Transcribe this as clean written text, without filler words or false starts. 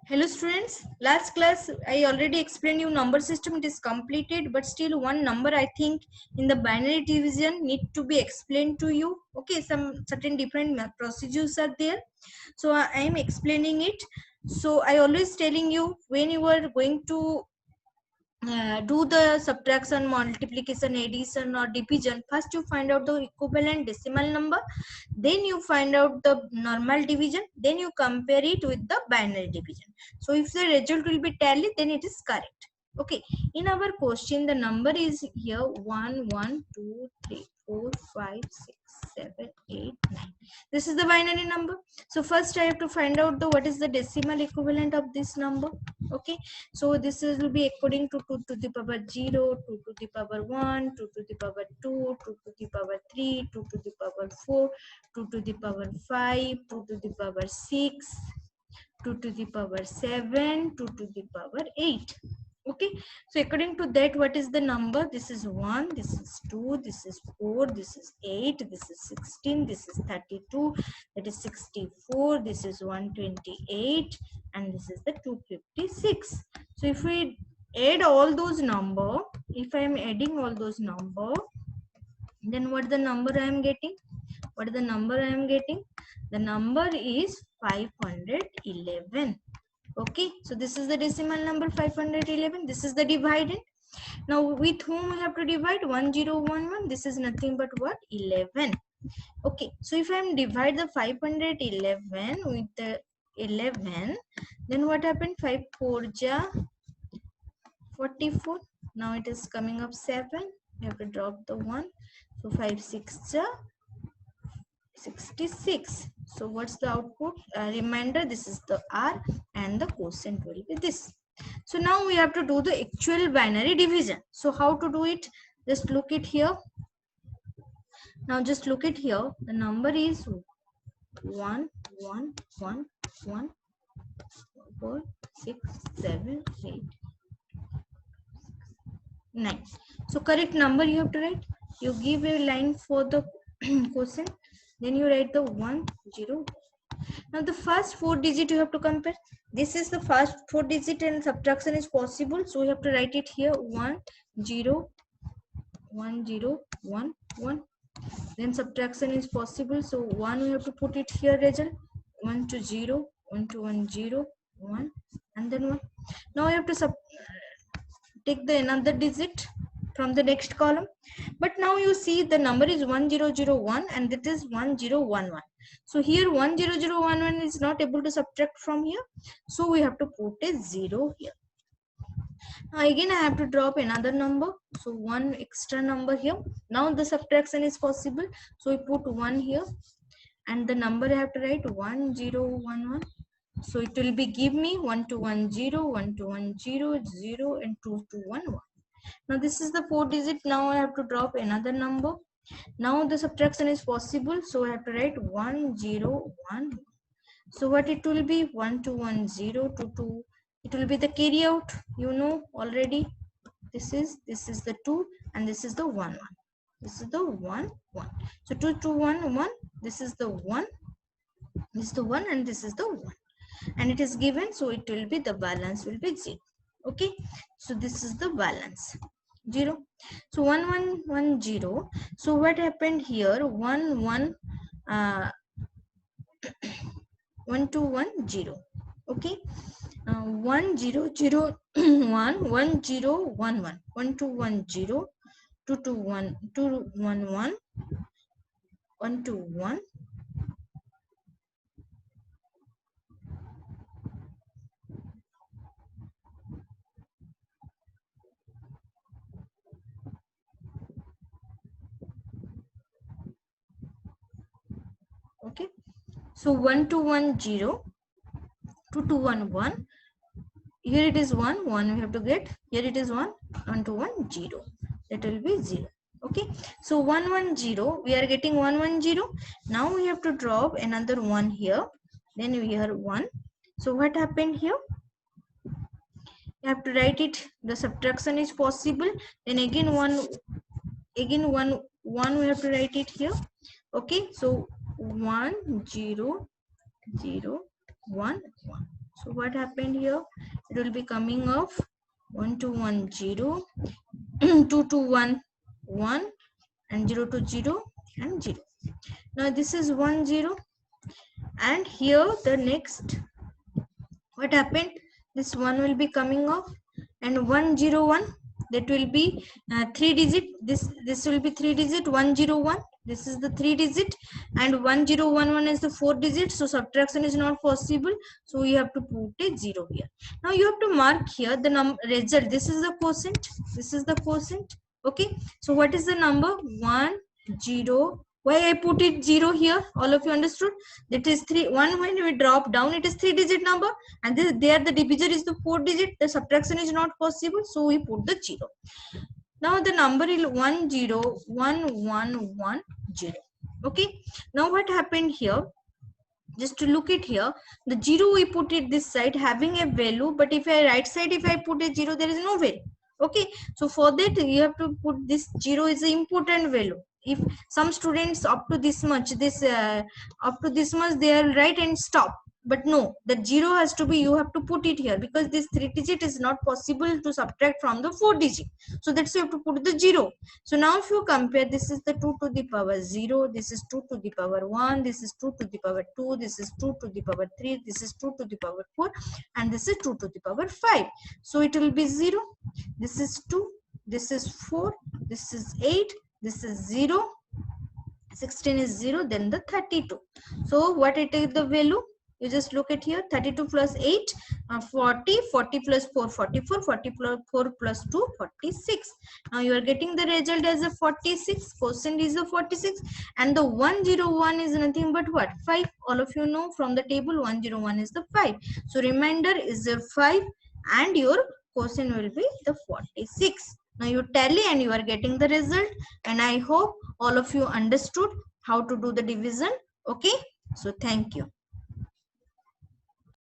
Hello students, last class I already explained you number system. It is completed, but still one number I think in the binary division need to be explained to you. Okay, some certain different procedures are there, so I am explaining it. So I always telling you, when you are going to do the subtraction, multiplication, addition or division, first you find out the equivalent decimal number, then you find out the normal division, then you compare it with the binary division. So if the result will be tally, then it is correct. Okay, in our question the number is here 1 1 2 3 4 5 6 7 8 9. This is the binary number. So first I have to find out the what is the decimal equivalent of this number. Okay, so this will be according to 2 to the power 0, 2 to the power 1, 2 to the power 2, 2 to the power 3, 2 to the power 4, 2 to the power 5, 2 to the power 6, 2 to the power 7, 2 to the power 8. Okay, so according to that, what is the number? This is 1, this is 2, this is 4, this is 8, this is 16, this is 32, that is 64, this is 128, and this is the 256. So if we add all those number, if I am adding all those number, then what the number I am getting? What is the number I am getting? The number is 511. Okay, so this is the decimal number 511. This is the dividend. Now with whom we have to divide? 1011. This is nothing but what? 11. Okay, so if I am divide the 511 with the 11, then what happened? 5 4 ja 44. Now it is coming up 7. You have to drop the 1. So 5 6 ja 66. So what's the output? Reminder, this is the R and the quotient will be this. So now we have to do the actual binary division. So how to do it? Just look it here. Now just look it here. The number is 1 1 1 1 4 6 7 8 9. So correct number you have to write. You give a line for the quotient, then you write the 1 0. Now the first 4 digit you have to compare. This is the first 4 digit and subtraction is possible. So we have to write it here 1 0 1 0 1 1. Then subtraction is possible. So 1 we have to put it here result. 1 to 0 1 to 1 0 1 and then 1. Now we have to take the another digit from the next column, but now you see the number is 1001 and it is 1011. So here 10011 is not able to subtract from here, so we have to put a 0 here. Now again I have to drop another number, so one extra number here. Now the subtraction is possible, so we put 1 here and the number I have to write 1011. So it will be give me 1 to 1 0 1 to 1 0 0 and 2 to 1 1. Now this is the 4 digit. Now I have to drop another number. Now the subtraction is possible, so I have to write 1 0 1. So what it will be? 1 to 1 0 to 2. It will be the carry out. You know already. This is the 2 and this is the 1 1. This is the 1 1. So 2 to 1 1. This is the 1. This is the 1 and this is the 1. And it is given, so it will be the balance will be 0. Okay, so this is the balance 0. So 1 1 1 0. So what happened here? 1 1 1 2 1 0. Okay, 1 0 0 1 1 0 1 1 1 2 1 0 2 2 1 2 1 1 1 2 1. Okay, so 1 2 1 0 2 2 1 1. Here it is 1 1 we have to get. Here it is 1 1 to 1 0. That will be 0. Okay, so 1 1 0 we are getting 1 1 0. Now we have to drop another 1 here, then we have 1. So what happened here? You have to write it. The subtraction is possible, then again 1 1 we have to write it here. Okay, so 1 0 0 1 1. So what happened here? It will be coming of 1 to 1 0, 2 to 1 1, and 0 to 0 and 0. Now this is 1 0, and here the next, what happened, this one will be coming off, and 101, that will be 3 digit, this will be 3 digit, 101, this is the 3 digit, and 1011 is the 4 digit, so subtraction is not possible, so you have to put a 0 here. Now you have to mark here the result. This is the quotient, this is the quotient. Okay, so what is the number? 1 0. Why I put it 0 here? All of you understood? That is 3 1. When we drop down, it is 3 digit number, and this, there the divisor is the 4 digit, the subtraction is not possible, so we put the 0. Now the number is 101110. Okay, now what happened here, just to look at here, the 0 we put it this side having a value, but if I right side, if I put a 0, there is no value. Okay, so for that you have to put this 0 is an important value. If some students up to this much, they are right and stop, but no, the 0 has to be, you have to put it here, because this 3 digit is not possible to subtract from the 4 digit, so that's why you have to put the 0. So now if you compare, this is the 2 to the power 0, this is 2 to the power 1, this is 2 to the power 2, this is 2 to the power 3, this is 2 to the power 4, and this is 2 to the power 5. So it will be 0, this is 2, this is 4, this is 8, this is 0, 16 is 0, then the 32. So what it is the value? You just look at here, 32 plus 8, 40, 40 plus 4, 44, 40 plus 4 plus 2, 46. Now you are getting the result as a 46, quotient is a 46, and the 101 is nothing but what? 5. All of you know from the table 101 is the 5. So remainder is the 5, and your quotient will be the 46. Now you tally and you are getting the result, and I hope all of you understood how to do the division. Okay, so thank you.